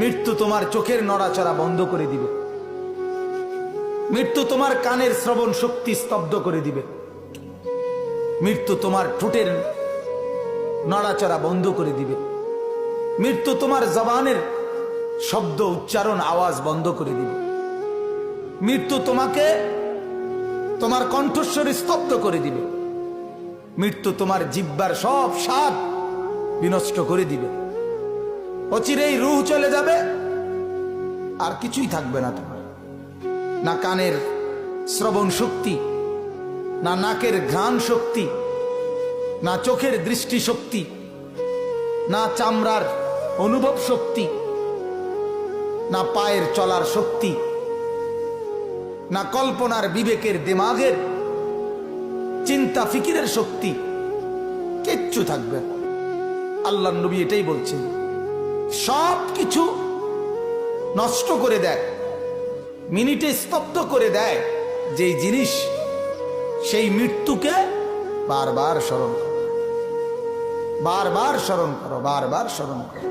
মৃত্যু তোমার চোখের নড়াচড়া বন্ধ করে দিবে। মৃত্যু তোমার কানের শ্রবণ শক্তি স্তব্ধ করে দিবে। মৃত্যু তোমার ঠোঁটের নড়াচড়া বন্ধ করে দিবে। মৃত্যু তোমার জবানের শব্দ উচ্চারণ আওয়াজ বন্ধ করে দিবে। মৃত্যু তোমাকে তোমার কণ্ঠস্বর স্তব্ধ করে দিবে। মৃত্যু তোমার জিহ্বার সব স্বাদ বিনষ্ট করে দিবে। অচিরেই রূহ চলে যাবে, আর কিছুই থাকবে না তোমার। না কানের শ্রবণ শক্তি, না নাকের ঘ্রাণ শক্তি, না চোখের দৃষ্টি শক্তি, না চামড়ার অনুভব শক্তি, না পায়ের চলার শক্তি, না কল্পনার বিবেকের দিমাগের চিন্তা ফিকিরের শক্তি, কিচ্ছু থাকবে না। আল্লাহর নবী এটাই বলছেন, সব কিছু নষ্ট করে দেয়, মিনিটে স্তব্ধ করে দেয় যেই জিনিস, সেই মৃত্যুকে বারবার স্মরণ করো, বারবার স্মরণ করো, বারবার স্মরণ করো।